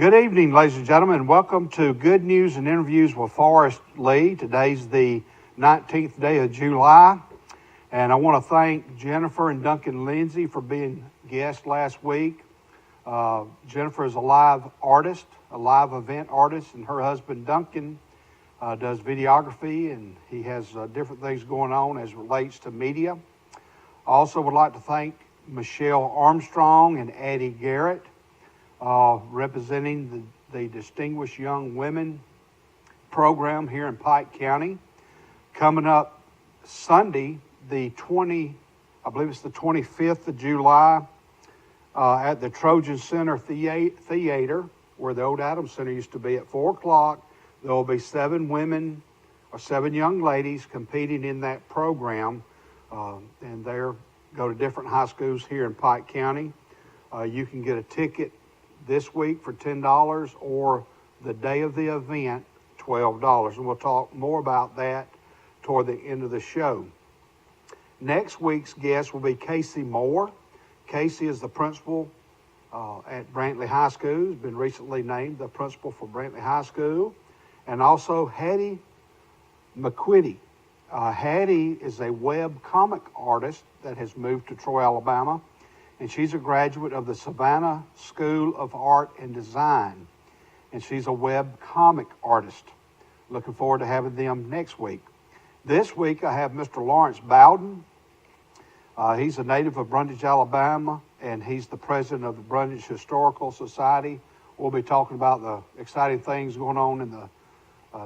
Good evening, ladies and gentlemen, and welcome to Good News and Interviews with Forrest Lee. Today's the 19th day of July, and I want to thank Jennifer and Duncan Lindsay for being guests last week. Jennifer is a live artist, a live event artist, and her husband Duncan does videography, and he has different things going on as relates to media. I also would like to thank Michelle Armstrong and Addie Garrett, representing the Distinguished Young Women program here in Pike County. Coming up Sunday, I believe it's the 25th of July, at the Trojan Center Theater, where the old Adams Center used to be, at 4 o'clock. There will be 7 young ladies competing in that program, and they go to different high schools here in Pike County. You can get a ticket this week for $10 or the day of the event, $12. And we'll talk more about that toward the end of the show. Next week's guest will be Casey Moore. Casey is the principal at Brantley High School. He's been recently named the principal for Brantley High School. And also Hattie McQuitty. Hattie is a web comic artist that has moved to Troy, Alabama. And she's a graduate of the Savannah School of Art and Design. And she's a web comic artist. Looking forward to having them next week. This week I have Mr. Lawrence Bowden. He's a native of Brundage, Alabama, and he's the president of the Brundage Historical Society. We'll be talking about the exciting things going on in the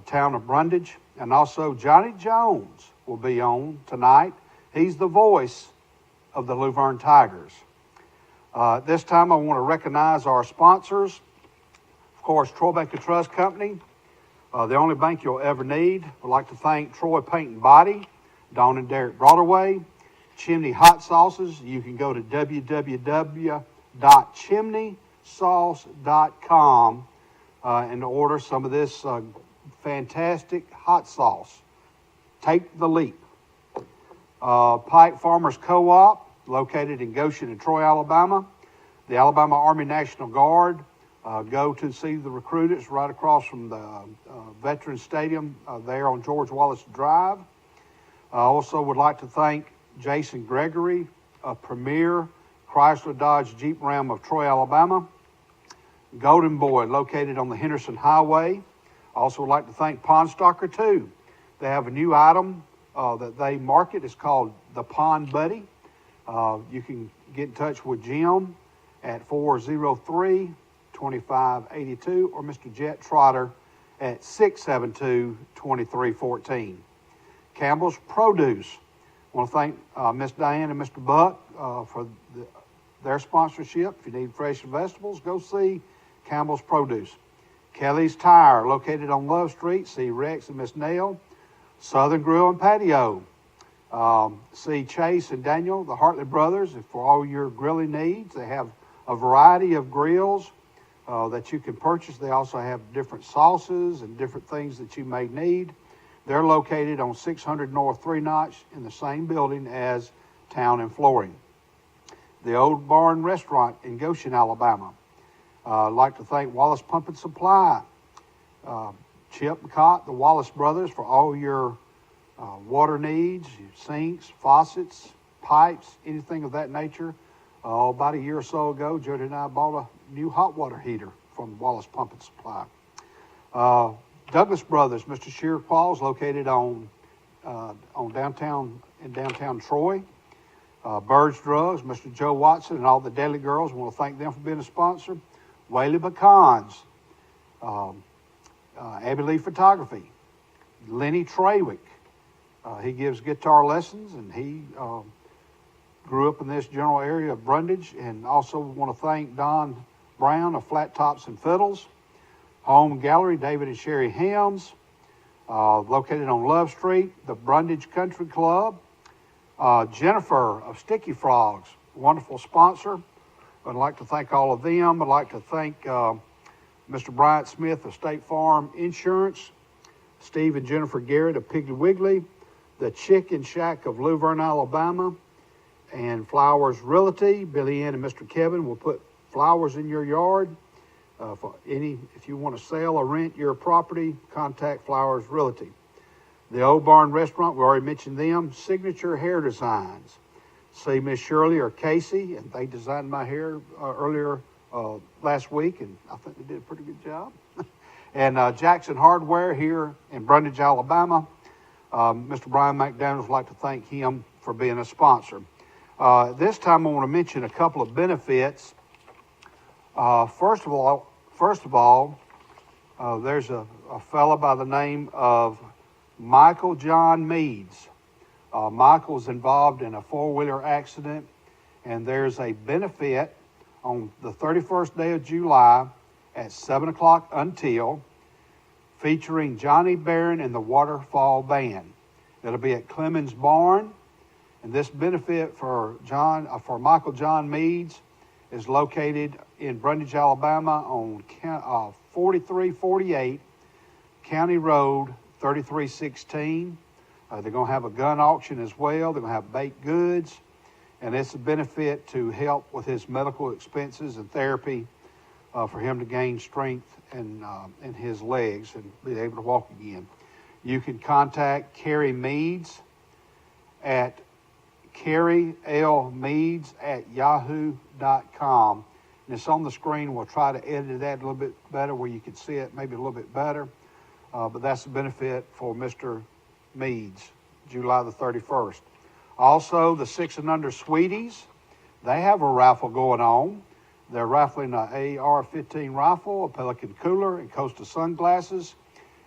town of Brundage. And also Johnny Jones will be on tonight. He's the voice of the Luverne Tigers. This time I want to recognize our sponsors. Of course, Troy Bank and Trust Company, the only bank you'll ever need. I'd like to thank Troy Paint and Body, Dawn and Derek Broadway, Chimney Hot Sauces. You can go to www.chimneysauce.com and order some of this fantastic hot sauce. Take the leap. Pike Farmers Co-op, located in Goshen and Troy, Alabama. The Alabama Army National Guard. Go to see the recruiters right across from the Veterans Stadium there on George Wallace Drive. I also would like to thank Jason Gregory, Premier Chrysler Dodge Jeep Ram of Troy, Alabama. Golden Boy, located on the Henderson Highway. I also would like to thank Pond Stalker 2. They have a new item that they market. It's called the Pond Buddy. You can get in touch with Jim at 403-2582 or Mr. Jet Trotter at 672-2314. Campbell's Produce. I want to thank Miss Diane and Mr. Buck for their sponsorship. If you need fresh vegetables, go see Campbell's Produce. Kelly's Tire, located on Love Street. See Rex and Miss Nell. Southern Grill and Patio. See Chase and Daniel, the Hartley brothers, for all your grilling needs. They have a variety of grills that you can purchase. They also have different sauces and different things that you may need. They're located on 600 North 3 Notch in the same building as Town and Flooring. The Old Barn Restaurant in Goshen, Alabama. I'd like to thank Wallace Pump and Supply. Chip McCott, the Wallace brothers, for all your water needs, your sinks, faucets, pipes, anything of that nature. About a year or so ago, Jody and I bought a new hot water heater from Wallace Pump and Supply. Douglas Brothers, Mr. Shear Paul's, located in downtown Troy. Bird's Drugs, Mr. Joe Watson, and all the Daily Girls. I want to thank them for being a sponsor. Whaley Pecans, Abby Lee Photography, Lenny Trawick. He gives guitar lessons, and he grew up in this general area of Brundage. And also want to thank Don Brown of Flat Tops and Fiddles. Home Gallery, David and Sherry Hams, located on Love Street. The Brundage Country Club. Jennifer of Sticky Frogs, wonderful sponsor. I'd like to thank all of them. I'd like to thank Mr. Bryant Smith of State Farm Insurance, Steve and Jennifer Garrett of Piggly Wiggly, the Chicken Shack of Luverne, Alabama, and Flowers Realty. Billy Ann and Mr. Kevin will put flowers in your yard. If you want to sell or rent your property, contact Flowers Realty. The Old Barn Restaurant, we already mentioned them. Signature Hair Designs. See Miss Shirley or Casey, and they designed my hair earlier last week, and I think they did a pretty good job. And Jackson Hardware here in Brundage, Alabama. Mr. Brian McDaniels would like to thank him for being a sponsor. This time I want to mention a couple of benefits. First of all, there's a fella by the name of Michael John Meads. Michael's involved in a four-wheeler accident, and there's a benefit on the 31st day of July at 7 o'clock until, featuring Johnny Barron and the Waterfall Band. It'll be at Clemens Barn, and this benefit for Michael John Meads is located in Brundage, Alabama on 4348 County Road 3316. They're going to have a gun auction as well. They're going to have baked goods, and it's a benefit to help with his medical expenses and therapy for him to gain strength in his legs and be able to walk again. You can contact Carrie Meads at carrielmeads@yahoo.com. And it's on the screen. We'll try to edit that a little bit better where you can see it maybe a little bit better. But that's the benefit for Mr. Meads, July the 31st. Also, the 6 and under Sweeties, they have a raffle going on. They're raffling an AR-15 rifle, a Pelican cooler, and Costa sunglasses.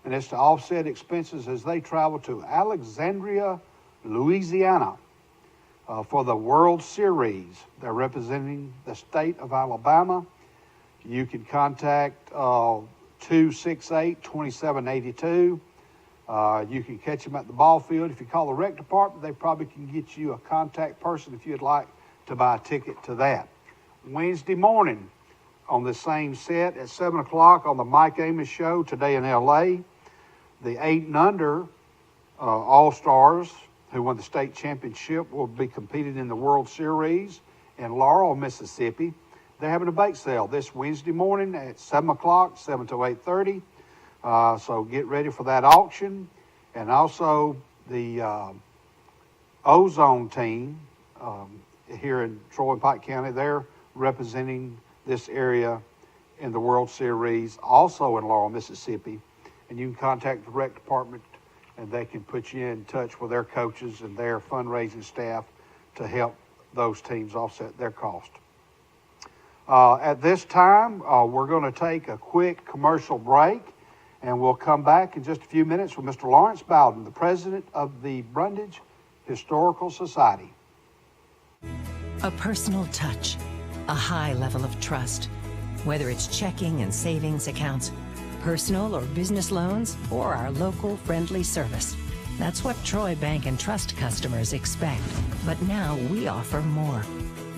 And it's to offset expenses as they travel to Alexandria, Louisiana for the World Series. They're representing the state of Alabama. You can contact 268-2782. You can catch them at the ball field. If you call the rec department, they probably can get you a contact person if you'd like to buy a ticket to that. Wednesday morning on the same set at 7 o'clock on the Mike Amos Show, Today in L.A., the 8 and under All-Stars who won the state championship will be competing in the World Series in Laurel, Mississippi. They're having a bake sale this Wednesday morning at 7 o'clock, 7 to 8:30. So get ready for that auction. And also the Ozone team here in Troy and Pike County, they're representing this area in the World Series, also in Laurel, Mississippi. And you can contact the rec department and they can put you in touch with their coaches and their fundraising staff to help those teams offset their cost. At this time, we're going to take a quick commercial break, and we'll come back in just a few minutes with Mr. Lawrence Bowden, the president of the Brundage Historical Society. A personal touch, a high level of trust. Whether it's checking and savings accounts, personal or business loans, or our local friendly service. That's what Troy Bank and Trust customers expect. But now we offer more.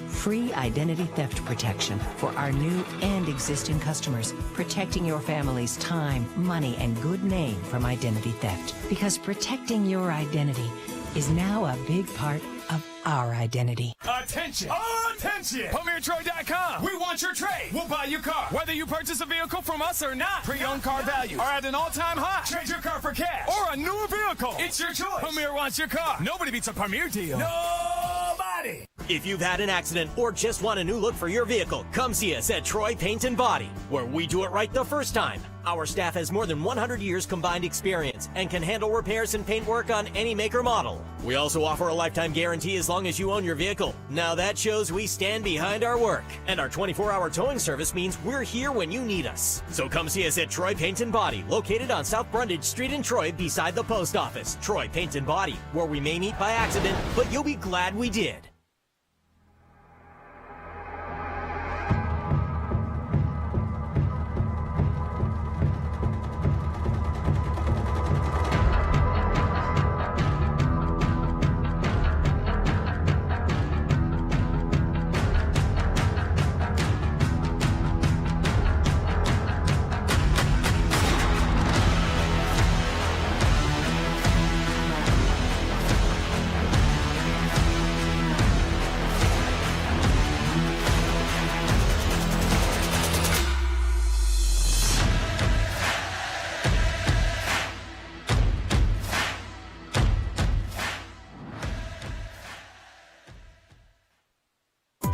Free identity theft protection for our new and existing customers, protecting your family's time, money, and good name from identity theft. Because protecting your identity is now a big part of our identity. Attention! Attention! PremierTroy.com. We want your trade. We'll buy your car. Whether you purchase a vehicle from us or not, pre-owned car values are at an all-time high. Trade your car for cash or a newer vehicle. It's your choice. Premier wants your car. Nobody beats a Premier deal. Nobody! If you've had an accident or just want a new look for your vehicle, come see us at Troy Paint and Body, where we do it right the first time. Our staff has more than 100 years combined experience and can handle repairs and paint work on any make or model. We also offer a lifetime guarantee as long as you own your vehicle. Now that shows we stand behind our work. And our 24-hour towing service means we're here when you need us. So come see us at Troy Paint and Body, located on South Brundage Street in Troy beside the post office. Troy Paint and Body, where we may meet by accident, but you'll be glad we did.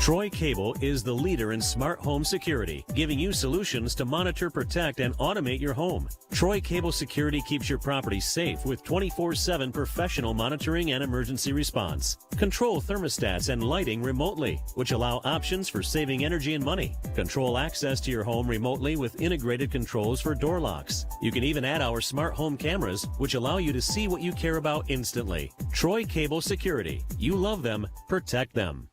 Troy Cable is the leader in smart home security, giving you solutions to monitor, protect, and automate your home. Troy Cable Security keeps your property safe with 24/7 professional monitoring and emergency response. Control thermostats and lighting remotely, which allow options for saving energy and money. Control access to your home remotely with integrated controls for door locks. You can even add our smart home cameras, which allow you to see what you care about instantly. Troy Cable Security. You love them, protect them.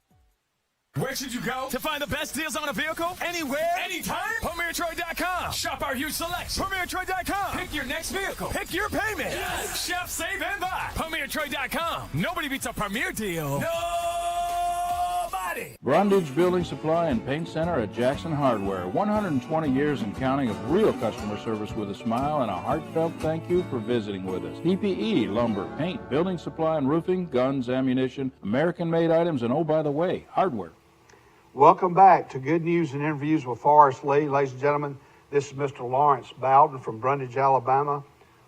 Where should you go to find the best deals on a vehicle? Anywhere, anytime? PremierTroy.com. Shop our huge selection. PremierTroy.com. Pick your next vehicle. Pick your payment. Yes. Shop, save, and buy. PremierTroy.com. Nobody beats a Premier deal. Nobody. Brundage Building Supply and Paint Center at Jackson Hardware. 120 years and counting of real customer service with a smile and a heartfelt thank you for visiting with us. PPE, lumber, paint, building supply and roofing, guns, ammunition, American-made items, and oh, by the way, hardware. Welcome back to Good News and Interviews with Forrest Lee. Ladies and gentlemen, this is Mr. Lawrence Bowden from Brundage, Alabama.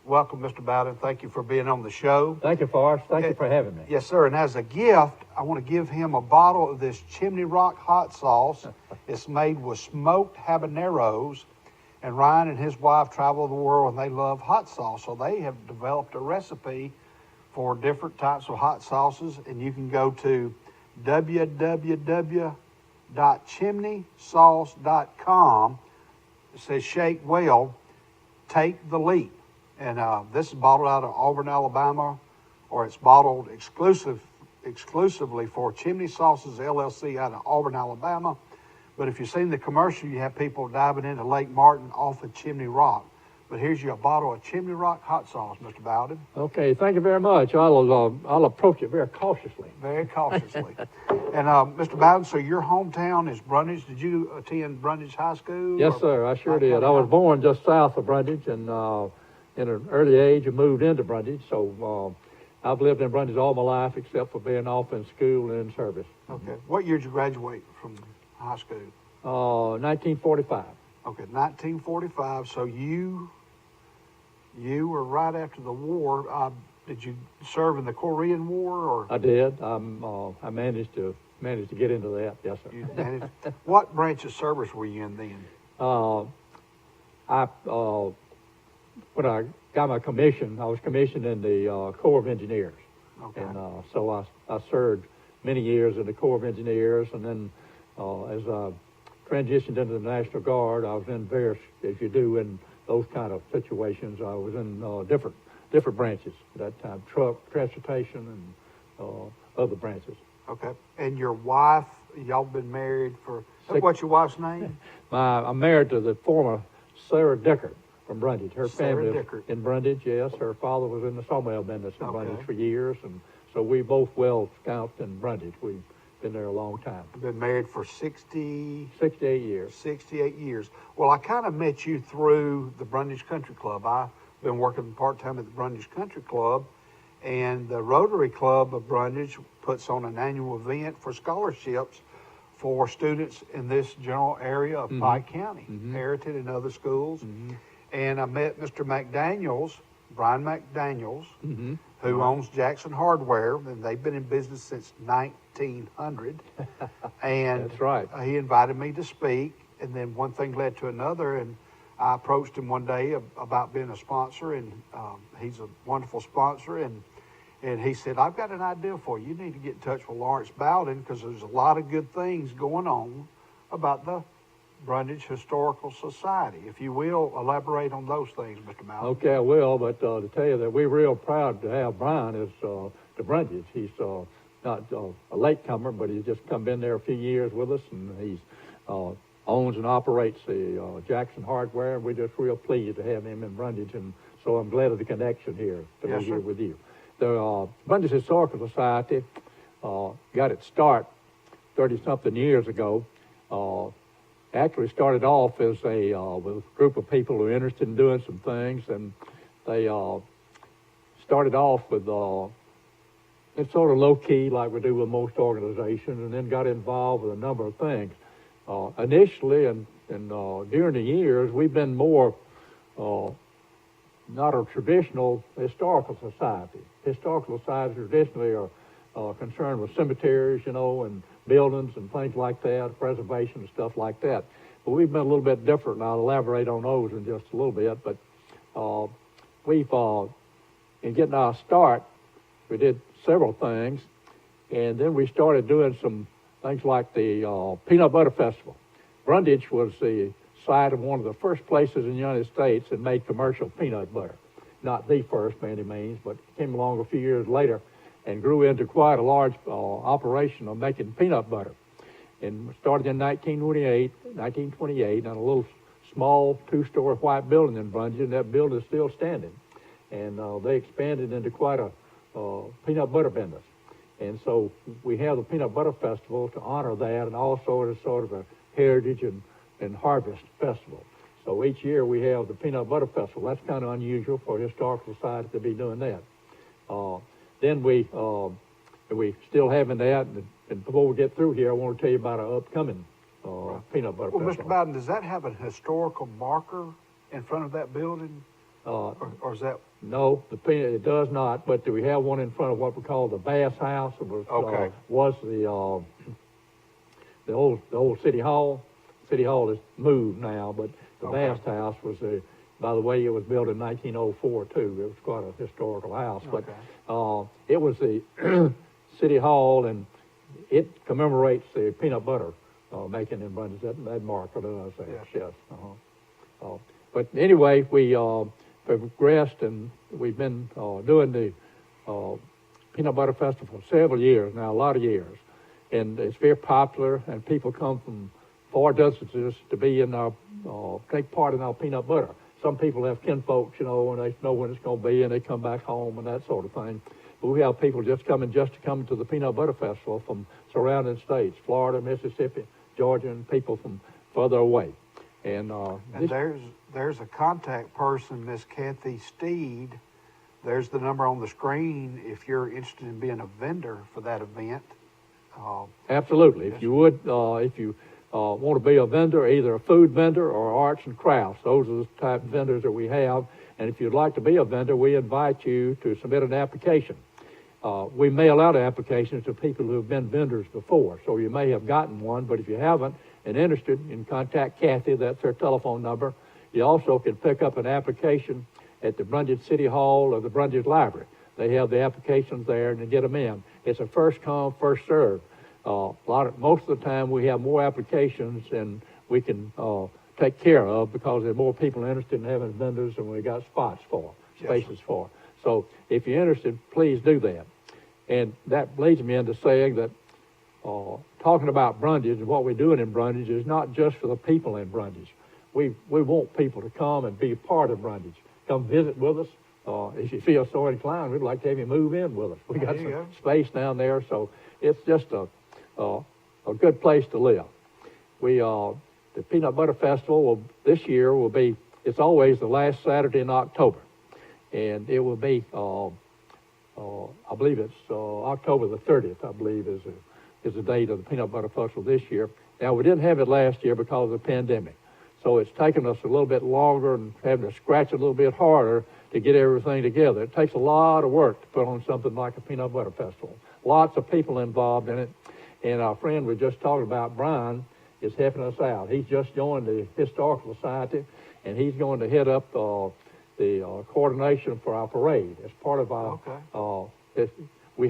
Welcome, Mr. Bowden. Thank you for being on the show. Thank you, Forrest. Thank you for having me. Yes, sir. And as a gift, I want to give him a bottle of this Chimney Rock hot sauce. It's made with smoked habaneros. And Ryan and his wife travel the world and they love hot sauce. So they have developed a recipe for different types of hot sauces. And you can go to www.chimneysauce.com. It says shake well, take the leap. And this is bottled out of Auburn, Alabama, or it's bottled exclusively for Chimney Sauces LLC out of Auburn, Alabama. But if you've seen the commercial, you have people diving into Lake Martin off of Chimney Rock. But here's your bottle of Chimney Rock hot sauce, Mr. Bowden. Okay, thank you very much. I'll approach it very cautiously. Very cautiously. And Mr. Bowden, so your hometown is Brundage. Did you attend Brundage High School? Yes, sir, I sure did. I was born just south of Brundage, and in an early age, I moved into Brundage. So I've lived in Brundage all my life, except for being off in school and in service. Okay. What year did you graduate from high school? 1945. Okay, 1945. So you were right after the war. Did you serve in the Korean War, or? I did. I managed to get into that. Yes, sir. You managed. What branch of service were you in then? When I got my commission, I was commissioned in the Corps of Engineers. Okay. And so I served many years in the Corps of Engineers, and then as I transitioned into the National Guard, I was in various, as you do in those kind of situations, I was in different branches at that time, truck, transportation, and other branches. Okay. And your wife, y'all been married for, what's your wife's name? I'm married to the former Sarah Dickert from Brundage. Her Sarah family Dickert. in Brundage, yes. Her father was in the sawmill business in Okay. Brundage for years, and so we both well scouted in Brundage. We've been there a long time. Been married for 68 years. 68 years. Well, I kind of met you through the Brundage Country Club. I've been working part-time at the Brundage Country Club, and the Rotary Club of Brundage puts on an annual event for scholarships for students in this general area of Pike County, Heritage and other schools. And I met Mr. McDaniels, Brian McDaniels, who owns Jackson Hardware, and they've been in business since 1900. And That's right. He invited me to speak, and then one thing led to another, and I approached him one day about being a sponsor, and he's a wonderful sponsor, and he said, I've got an idea for you. You need to get in touch with Lawrence Bowden, because there's a lot of good things going on about the Brundage Historical Society. If you will, elaborate on those things, Mr. Bowden. Okay, I will, but to tell you that we're real proud to have Brian as the Brundage. He's not a latecomer, but he's just been there a few years with us, and he's owns and operates the Jackson Hardware, and we're just real pleased to have him in Brundage, and so I'm glad of the connection here to Yes, be here sir. with you. The Brundage Historical Society got its start 30-something years ago. Actually started off as with a group of people who are interested in doing some things, and they started off with it's sort of low-key like we do with most organizations, and then got involved with a number of things. Initially and during the years, we've been more not a traditional historical society. Historical societies traditionally are concerned with cemeteries, and buildings and things like that, preservation and stuff like that. But we've been a little bit different, and I'll elaborate on those in just a little bit. But we've, in getting our start, we did several things, and then we started doing some things like the Peanut Butter Festival. Brundage was the site of one of the first places in the United States that made commercial peanut butter. Not the first by any means, but came along a few years later and grew into quite a large operation of making peanut butter. And started in 1928 on a little small two-story white building in Brundage, and that building is still standing. And they expanded into quite a peanut butter business. And so we have the Peanut Butter Festival to honor that, and also it is sort of a heritage and harvest festival. So each year we have the Peanut Butter Festival. That's kind of unusual for a historical society to be doing that. Then we still having that, and before we get through here, I want to tell you about our upcoming Peanut Butter Well, Festival. Mr. Biden, does that have a historical marker in front of that building? Or is that? No, it does not, but we have one in front of what we call the Bass House. It was, Okay. Was the old City Hall. City Hall is moved now, but the Okay. Bass House was by the way, it was built in 1904 too. It was quite a historical house, but it was the City Hall, and it commemorates the peanut butter making in Brundage. That marker does that. Yes. But anyway, we progressed, and we've been doing the Peanut Butter Festival for several years now, a lot of years. And it's very popular, and people come from far distances to be in our, take part in our peanut butter. Some people have kinfolks, and they know when it's going to be, and they come back home and that sort of thing. But we have people just to come to the Peanut Butter Festival from surrounding states, Florida, Mississippi, Georgia, and people from further away. And there's a contact person, Miss Kathy Steed. There's the number on the screen if you're interested in being a vendor for that event. Absolutely. If you would, if you want to be a vendor, either a food vendor or arts and crafts, those are the type of vendors that we have. And if you'd like to be a vendor, we invite you to submit an application. We mail out applications to people who have been vendors before, so you may have gotten one, but if you haven't and interested, you can contact Kathy. That's her telephone number. You also can pick up an application at the Brundage City Hall or the Brundage Library. They have the applications there, and you get them in. It's a first come, first served. Most of the time, we have more applications than we can take care of because there are more people interested in having vendors than we got spaces for. So if you're interested, please do that. And that leads me into saying that talking about Brundage and what we're doing in Brundage is not just for the people in Brundage. We want people to come and be a part of Brundage. Come visit with us. If you feel so inclined, we'd like to have you move in with us. We got some space down there, so it's just a good place to live. The Peanut Butter Festival this year will be, it's always the last Saturday in October. And it will be, I believe it's October the 30th, I believe, is the date of the Peanut Butter Festival this year. Now, we didn't have it last year because of the pandemic. So it's taken us a little bit longer and having to scratch a little bit harder to get everything together. It takes a lot of work to put on something like a Peanut Butter Festival. Lots of people involved in it. And our friend we just talked about, Brian, is helping us out. He's just joined the Historical Society, and he's going to head up the coordination for our parade. As part of our, we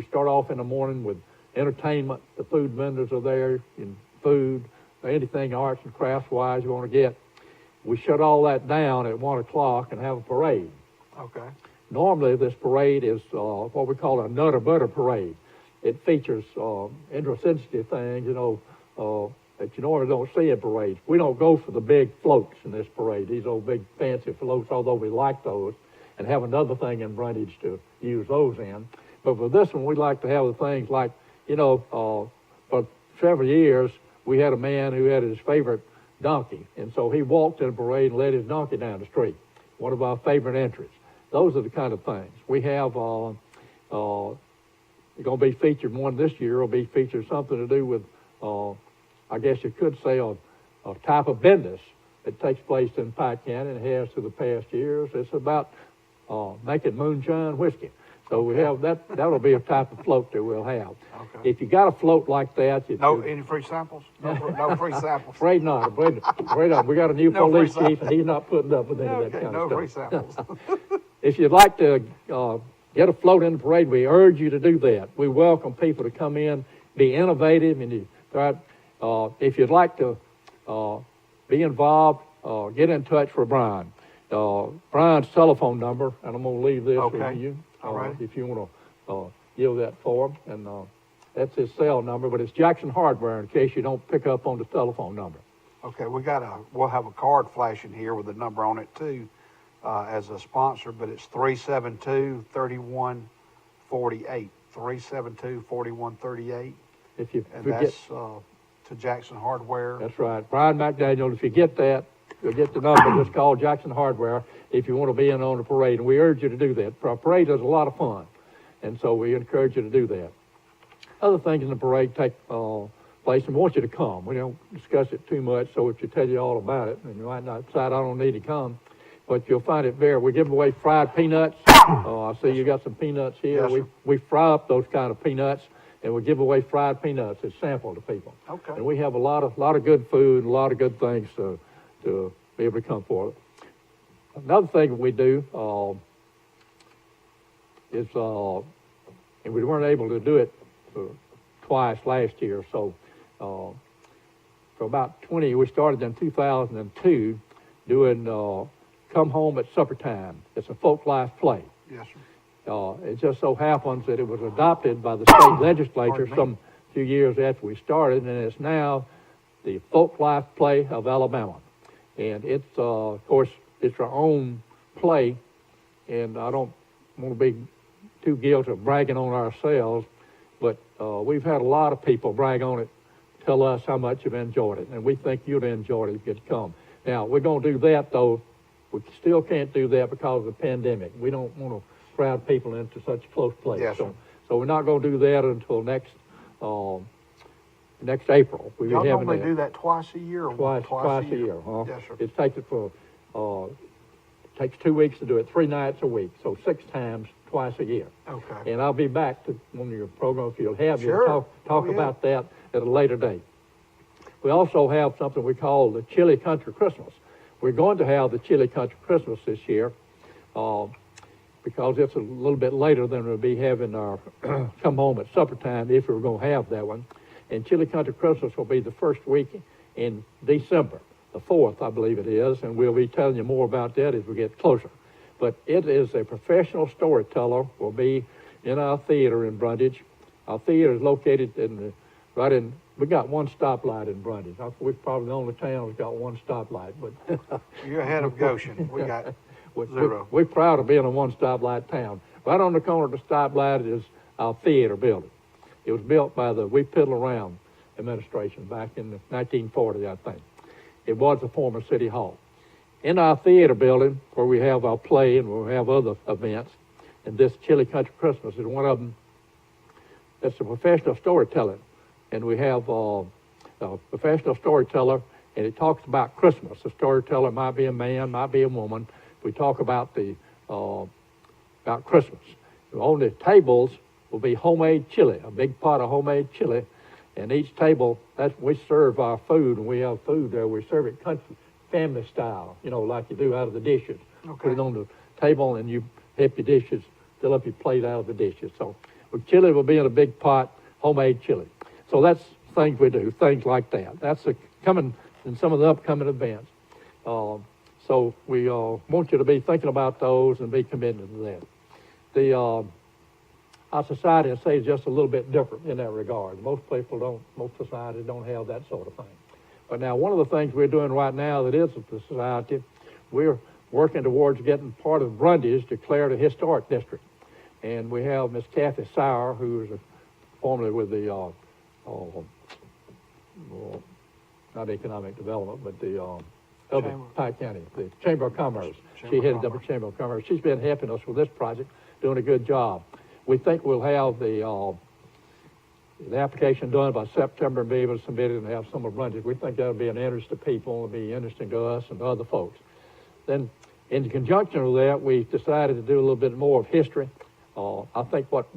start off in the morning with entertainment. The food vendors are there, and food, anything arts and crafts wise you want to get. We shut all that down at 1 o'clock and have a parade. Okay. Normally this parade is what we call a Nutter Butter Parade. It features intersensitive things, that you normally don't see in parades. We don't go for the big floats in this parade, these old big fancy floats, although we like those, and have another thing in Brundage to use those in. But for this one, we'd like to have the things like, for several years, we had a man who had his favorite donkey, and so he walked in a parade and led his donkey down the street, one of our favorite entries. Those are the kind of things. We have, going to be featured, one this year will be featured something to do with, I guess you could say, a type of business that takes place in Pike County and has through the past years. It's about making moonshine whiskey. So we have that. That'll be a type of float that we'll have. Okay. If you got a float like that, Any free samples? No free samples. Afraid not. Afraid not. We got a new No police free chief, and he's not putting up with any of that Okay, kind no of free stuff. samples. If you'd like to get a float in the parade, we urge you to do that. We welcome people to come in, be innovative, and if you'd like to be involved, get in touch with Brian. Brian's telephone number, and I'm going to leave this Okay. with you. All right. If you want to give that for him, and that's his cell number, but it's Jackson Hardware in case you don't pick up on the telephone number. Okay, we'll have a card flashing here with the number on it too, as a sponsor, but it's 372-3148. 372-4138. If you And forget, that's to Jackson Hardware. that's right, Brian McDaniel. If you get that, you'll get the number. Just call Jackson Hardware if you want to be in on the parade, and we urge you to do that. Our parade is a lot of fun, and so we encourage you to do that. Other things in the parade take place, and we want you to come. We don't discuss it too much, so if you tell you all about it, and you might not decide I don't need to come, but you'll find it there. We give away fried peanuts. I see you got some peanuts here. Yes, sir. We fry up those kind of peanuts, and we give away fried peanuts as sample to people. Okay. And we have a lot of good food and a lot of good things to be able to come for. Another thing that we do is, and we weren't able to do it twice last year, so for about we started in 2002 doing Come Home at Supper Time. It's a folk life play. Yes, sir. It just so happens that it was adopted by the state legislature Pardon me. some few years after we started, and it's now the folk life play of Alabama. And it's, of course, it's our own play, and I don't want to be too guilty of bragging on ourselves, but we've had a lot of people brag on it, tell us how much you've enjoyed it, and we think you'd enjoy it if you'd come. Now, we're going to do that, though. We still can't do that because of the pandemic. We don't want to crowd people into such a close place. Yes, sir. So we're not going to do that until next April. We'll be Y'all having normally that do that twice a year? Or twice a year. Huh? Yes, sir. It takes 2 weeks to do it, 3 nights a week, so 6 times twice a year. Okay. And I'll be back to one of your programs if you'll have Sure. you talk Oh, yeah. about that at a later date. We also have something we call the Chili Country Christmas. We're going to have the Chili Country Christmas this year because it's a little bit later than we'll be having our Come Home at Supper Time if we were going to have that one. And Chili Country Christmas will be the first week in December, the 4th, I believe it is, and we'll be telling you more about that as we get closer. But it is a professional storyteller, will be in our theater in Brundage. Our theater is located we got one stoplight in Brundage. We're probably the only town that's got one stoplight, but You're ahead of Goshen. We got 0. we're proud of being a one stoplight town. Right on the corner of the stoplight is our theater building. It was built by the We Piddle Around administration back in the 1940, I think. It was the former city hall. In our theater building, where we have our play and we'll have other events, and this Chili Country Christmas is one of them. It's a professional storytelling, and we have a professional storyteller, and it talks about Christmas. The storyteller might be a man, might be a woman. We talk about about Christmas. On the tables will be homemade chili, a big pot of homemade chili, and each table, we serve our food, and we have food there. We serve it country, family style, like you do out of the dishes. Okay. Put it on the table, and you help your dishes, fill up your plate out of the dishes. So chili will be in a big pot, homemade chili. So that's things we do, things like that. That's coming in some of the upcoming events. So we want you to be thinking about those and be committed to that. Our society, I say, is just a little bit different in that regard. Most societies don't have that sort of thing. But now, one of the things we're doing right now that is the society, we're working towards getting part of Brundage declared a historic district. And we have Miss Kathy Sauer, who is formerly with the, not economic development, but the Pike County, the Chamber of Commerce. She headed up the Chamber of Commerce. She's been helping us with this project, doing a good job. We think we'll have the application done by September and be able to submit it and have some of Brundage. We think that'll be an interest to people, it'll be interesting to us and to other folks. Then, in conjunction with that, we decided to do a little bit more of history. I think what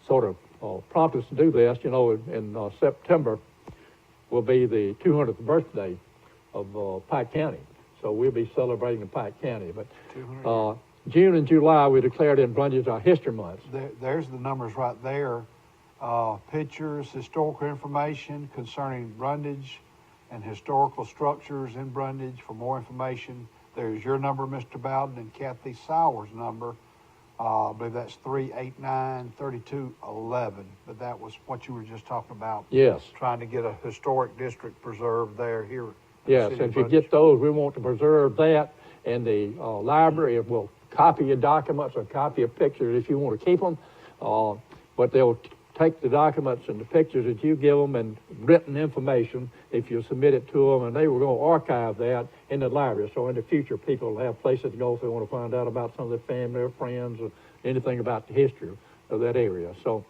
sort of prompted us to do this, in September will be the 200th birthday of Pike County. So we'll be celebrating in Pike County. But June and July, we declared in Brundage our history months. There's the numbers right there. Pictures, historical information concerning Brundage and historical structures in Brundage. For more information, there's your number, Mr. Bowden, and Kathy Sauer's number. I believe that's 389-3211. But that was what you were just talking about. Yes. Trying to get a historic district preserved there here. Yes, and if you get those, we want to preserve that. And the library will copy your documents or copy your pictures if you want to keep them. But they'll take the documents and the pictures that you give them and written information if you submit it to them, and they were going to archive that in the library. So in the future, people will have places to go if they want to find out about some of their family or friends or anything about the history of that area. So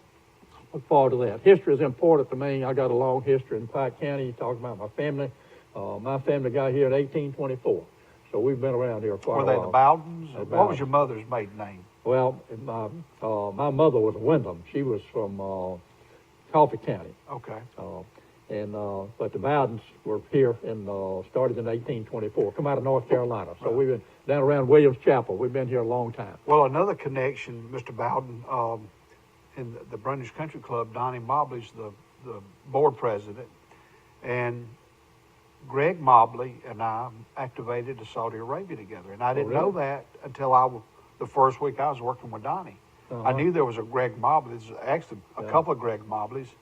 look forward to that. History is important to me. I got a long history in Pike County. You talk about my family. My family got here in 1824. So we've been around here for a while. Were they the Bowdens? What was your mother's maiden name? Well, my mother was Wyndham. She was from Coffee County. Okay. But the Bowdens were here and started in 1824. Come out of North Carolina. So we've been down around Williams Chapel. We've been here a long time. Well, another connection, Mr. Bowden, in the Brundage Country Club, Donnie Mobley's the board president, and Greg Mobley and I activated to Saudi Arabia together. And I didn't know that until the first week I was working with Donnie. I knew there was a Greg Mobley. There's actually a couple of Greg Mobleys.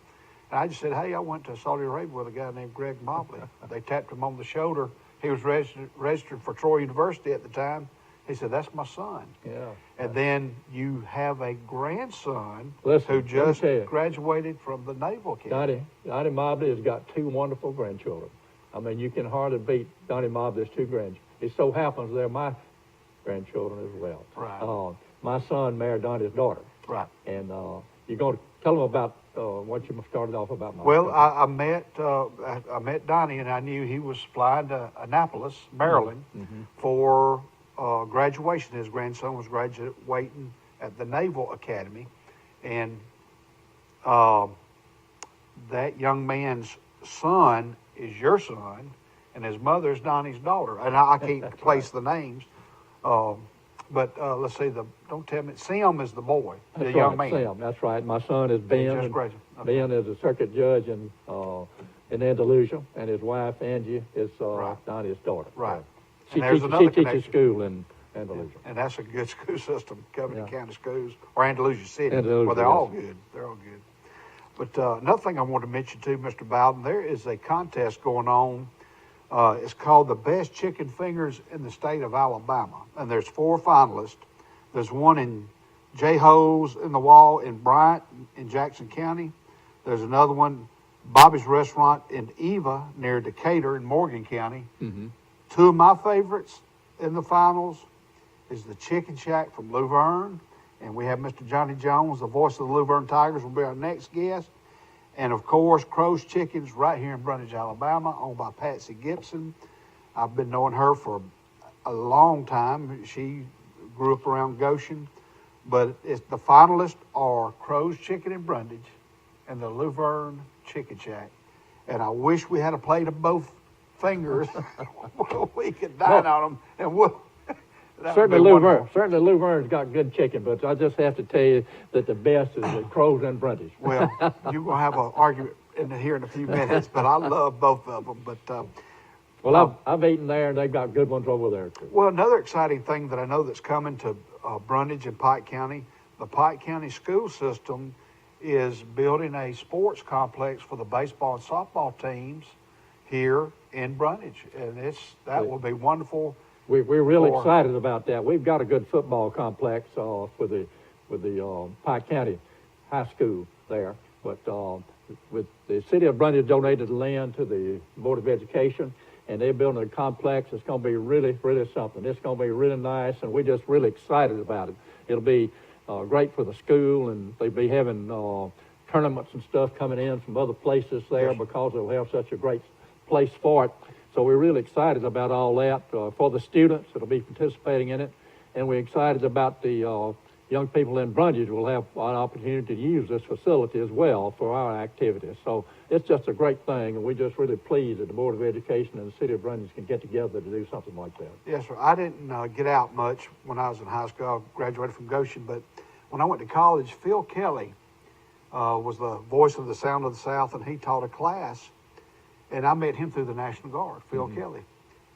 And I just said, hey, I went to Saudi Arabia with a guy named Greg Mobley. They tapped him on the shoulder. He was registered for Troy University at the time. He said, that's my son. Yeah. And then you have a grandson Listen, who just let me tell you. graduated from the Naval Academy. Donnie Mobley has got two wonderful grandchildren. I mean, you can hardly beat Donnie Mobley's two grandchildren. It so happens they're my grandchildren as well. Right. My son married Donnie's daughter. Right. And you're going to tell them about what you started off about. Well, I met Donnie, and I knew he was flying to Annapolis, Maryland, for graduation. His grandson was graduating at the Naval Academy, and that young man's son is your son, and his mother's Donnie's daughter. And I can't place the names, but let's see. Don't tell me. Sim is the boy, the young man. Sim, that's right. My son is Ben. Just graduated. Okay. Ben is a circuit judge in Andalusia, and his wife Angie is Donnie's daughter. Right. She And there's teaches, another she teaches connection. school in Andalusia. And that's a good school system, Covington County Schools, or Andalusia City. Andalusia, well, they're yes. all good. They're all good. But another thing I want to mention too, Mr. Bowden, there is a contest going on. It's called the Best Chicken Fingers in the State of Alabama. And there's 4 finalists. There's one in J. Ho's in the Wall in Bryant in Jackson County. There's another one, Bobby's Restaurant in Eva near Decatur in Morgan County. Mm-hmm. 2 of my favorites in the finals is the Chicken Shack from Luverne. And we have Mr. Johnny Jones, the voice of the Luverne Tigers, will be our next guest. And, of course, Crow's Chickens right here in Brundage, Alabama, owned by Patsy Gibson. I've been knowing her for a long time. She grew up around Goshen. But the finalists are Crow's Chicken in Brundage and the Luverne Chicken Shack. And I wish we had a plate of both fingers. We could dine on them, and Certainly Luverne's got good chicken, but I just have to tell you that the best is the Crows and Brundage. Well, you're going to have an argument here in a few minutes, but I love both of them. But well, I've eaten there, and they've got good ones over there, too. Well, another exciting thing that I know that's coming to Brundage and Pike County, the Pike County school system is building a sports complex for the baseball and softball teams here in Brundage, and that will be wonderful. We're really excited about that. We've got a good football complex with the Pike County High School there, but with the city of Brundage donated the land to the Board of Education, and they're building a complex. It's going to be really, really something. It's going to be really nice, and we're just really excited about it. It'll be great for the school, and they'll be having tournaments and stuff coming in from other places there because they'll have such a great place for it. So we're really excited about all that for the students that'll be participating in it, and we're excited about the young people in Brundage will have an opportunity to use this facility as well for our activities. So it's just a great thing, and we're just really pleased that the Board of Education and the City of Brundage can get together to do something like that. Yes, sir. I didn't get out much when I was in high school. I graduated from Goshen, but when I went to college, Phil Kelly was the voice of the Sound of the South, and he taught a class, and I met him through the National Guard, Phil Kelly.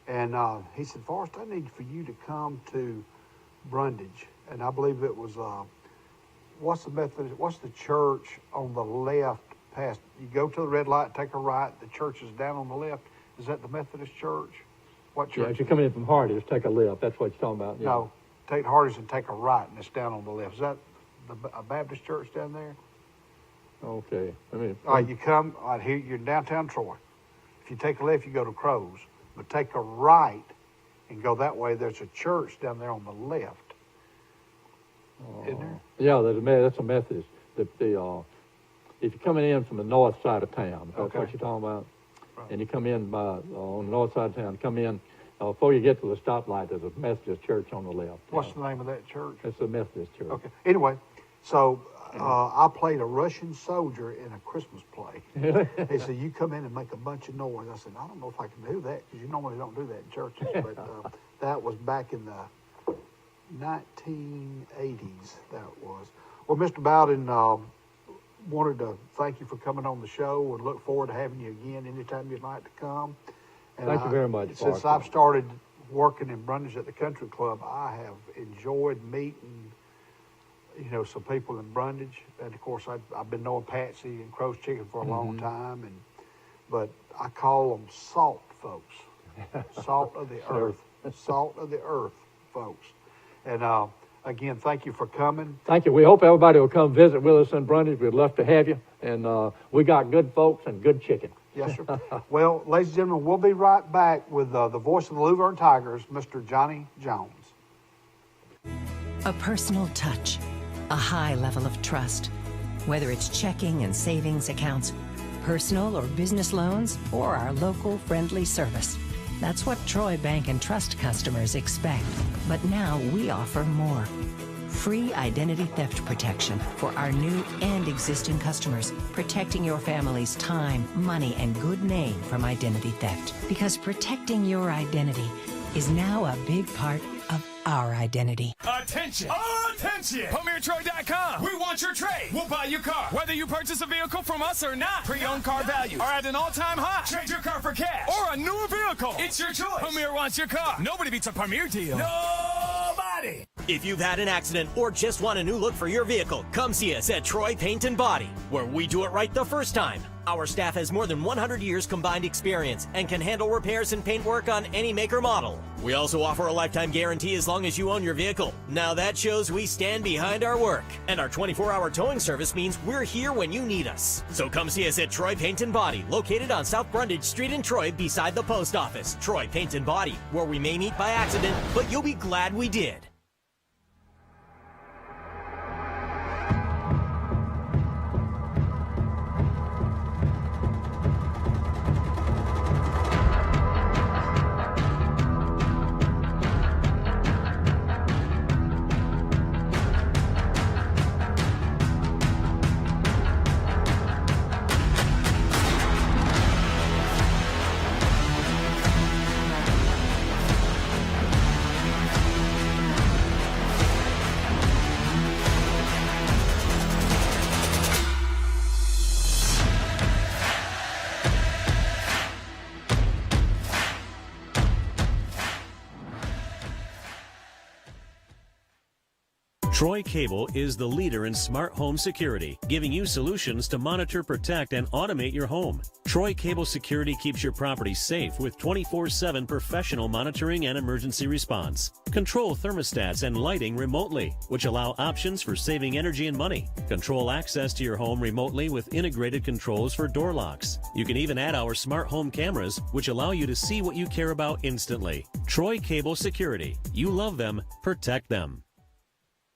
And he said, Forrest, I need for you to come to Brundage. And I believe it was, what's the church on the left past, you go to the red light, take a right, the church is down on the left. Is that the Methodist church? What church? Yeah, if you come in from Hardee's, take a left. That's what you're talking about. Yeah. No, take Hardee's and take a right, and it's down on the left. Is that a Baptist church down there? Okay. I mean, All right, you come, all right, here, you're in downtown Troy. If you take a left, you go to Crow's. But take a right and go that way. There's a church down there on the left. Isn't there? yeah, that's a Methodist. If you're coming in from the north side of town, that's Okay. what you're talking about. Right. And you come in on the north side of town, come in, before you get to the stoplight, there's a Methodist church on the left. What's the name of that church? It's a Methodist church. Okay. Anyway, so I played a Russian soldier in a Christmas play. They said, you come in and make a bunch of noise. I said, I don't know if I can do that, because you normally don't do that in churches. But that was back in the 1980s, that was. Well, Mr. Bowden, wanted to thank you for coming on the show and look forward to having you again anytime you'd like to come. And Thank you very much, Since Parker. I've started working in Brundage at the Country Club, I have enjoyed meeting, some people in Brundage. And of course, I've been knowing Patsy and Crow's Chicken for a long time, but I call them salt folks, salt of the earth, salt of the earth folks. And again, thank you for coming. Thank you. We hope everybody will come visit with us in Brundage. We'd love to have you. And we got good folks and good chicken. Yes, sir. Well, ladies and gentlemen, we'll be right back with the voice of the Luverne Tigers, Mr. Johnny Jones. A personal touch, a high level of trust. Whether it's checking and savings accounts, personal or business loans, or our local friendly service. That's what Troy Bank and Trust customers expect. But now we offer more. Free identity theft protection for our new and existing customers, protecting your family's time, money, and good name from identity theft. Because protecting your identity is now a big part of our identity. Attention! Attention! PremierTroy.com. We want your trade. We'll buy your car. Whether you purchase a vehicle from us or not, pre-owned car values are at an all-time high. Trade your car for cash or a newer vehicle. It's your choice. Premier wants your car. Nobody beats a Premier deal. Nobody! If you've had an accident or just want a new look for your vehicle, come see us at Troy Paint and Body, where we do it right the first time. Our staff has more than 100 years combined experience and can handle repairs and paint work on any make or model. We also offer a lifetime guarantee as long as you own your vehicle. Now that shows we stand behind our work. And our 24-hour towing service means we're here when you need us. So come see us at Troy Paint and Body, located on South Brundage Street in Troy beside the post office. Troy Paint and Body, where we may meet by accident, but you'll be glad we did. Troy Cable is the leader in smart home security, giving you solutions to monitor, protect, and automate your home. Troy Cable Security keeps your property safe with 24/7 professional monitoring and emergency response. Control thermostats and lighting remotely, which allow options for saving energy and money. Control access to your home remotely with integrated controls for door locks. You can even add our smart home cameras, which allow you to see what you care about instantly. Troy Cable Security. You love them, protect them.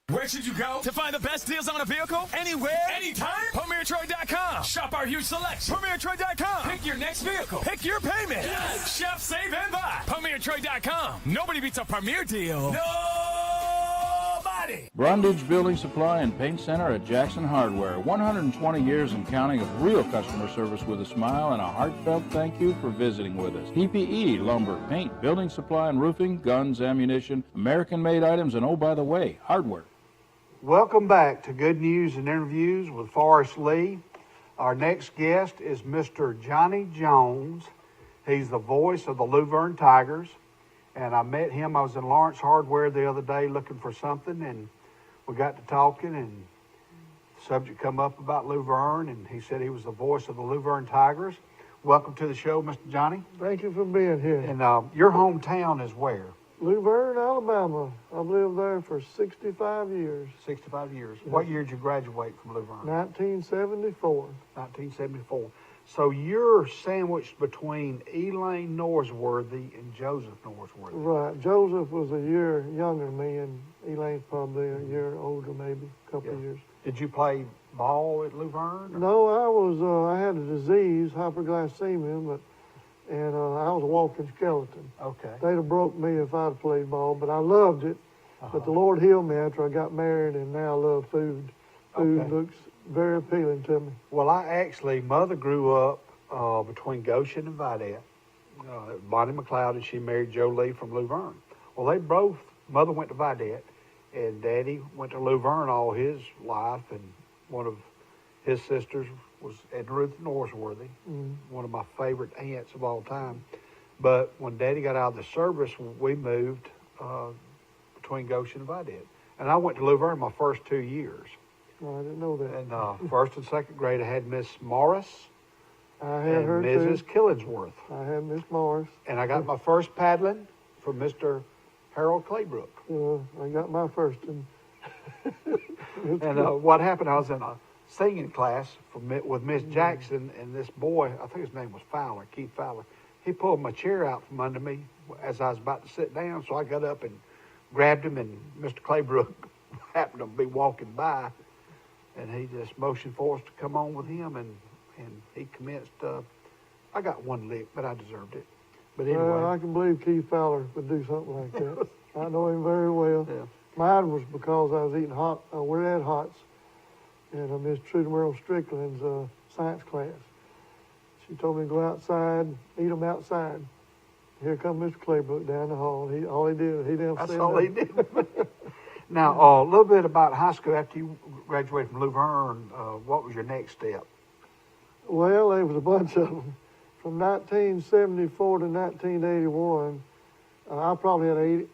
Where should you go to find the best deals on a vehicle? Anywhere, anytime? PremierTroy.com. Shop our huge selection. PremierTroy.com. Pick your next vehicle. Pick your payment. Yes. Shop, save, and buy. PremierTroy.com. Nobody beats a Premier deal. Nobody. ready. Brundage Building Supply and Paint Center at Jackson Hardware. 120 years and counting of real customer service with a smile and a heartfelt thank you for visiting with us. PPE, lumber, paint, building supply and roofing, guns, ammunition, American-made items, and oh, by the way, hardware. Welcome back to Good News and Interviews with Forrest Lee. Our next guest is Mr. Johnny Jones. He's the voice of the Luverne Tigers. And I met him. I was in Lawrence Hardware the other day looking for something, and we got to talking, and the subject come up about Luverne, and he said he was the voice of the Luverne Tigers. Welcome to the show, Mr. Johnny. Thank you for being here. And your hometown is where? Luverne, Alabama. I've lived there for 65 years. 65 years. What year did you graduate from Luverne? 1974. 1974. So you're sandwiched between Elaine Norsworthy and Joseph Norsworthy. Right. Joseph was a year younger than me, and Elaine's probably a year older, maybe a couple of years. Did you play ball at Luverne? No, I had a disease, hyperglycemia, and I was a walking skeleton. Okay. They'd have broke me if I'd played ball, but I loved it. But the Lord healed me after I got married, and now I love food. Food looks very appealing to me. Well, Mother grew up between Goshen and Vidette. Bonnie McLeod, and she married Joe Lee from Luverne. Well, Mother went to Vidette, and Daddy went to Luverne all his life, and one of his sisters was Edna Ruth Norsworthy, one of my favorite aunts of all time. But when Daddy got out of the service, we moved between Goshen and Vidette. And I went to Luverne my first 2 years. Oh, I didn't know that. And first and second grade, I had Miss Morris I had and her Mrs. too. Killingsworth. I had Miss Morris. And I got my first paddling from Mr. Harold Claybrook. I got my first one. And what happened, I was in a singing class with Miss Jackson, and this boy, I think his name was Fowler, Keith Fowler, he pulled my chair out from under me as I was about to sit down, so I got up and grabbed him, and Mr. Claybrook happened to be walking by, and he just motioned for us to come on with him, and he commenced. I got one lick, but I deserved it. But anyway. Well, I can believe Keith Fowler would do something like that. I know him very well. Yeah. Mine was because I was eating we're at Hots, and Miss Trudy Merle Strickland's science class. She told me to go outside, eat them outside. Here come Mr. Claybrook down the hall. He didn't. That's all he did. Now, a little bit about high school. After you graduated from Luverne, what was your next step? Well, there was a bunch of them. From 1974 to 1981, I probably had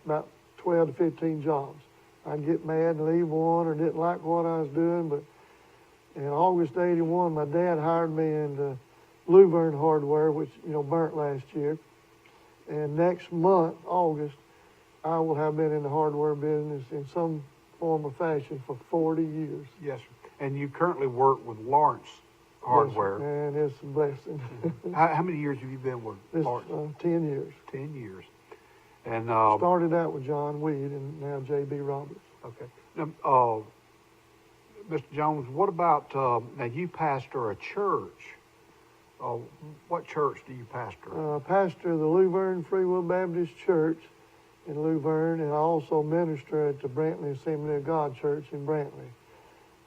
about 12 to 15 jobs. I'd get mad and leave one or didn't like what I was doing, but in August of 81, my dad hired me into Luverne Hardware, which, burnt last year. And next month, August, I will have been in the hardware business in some form or fashion for 40 years. Yes, sir. And you currently work with Lawrence Hardware. Yes, and it's a blessing. How many years have you been with It's Lawrence? 10 years. 10 years. And Started out with John Weed and now J.B. Roberts. okay. Now, Mr. Jones, what about now? You pastor a church. What church do you pastor? Pastor of the Luverne Free Will Baptist Church in Luverne, and I also minister at the Brantley Assembly of God Church in Brantley,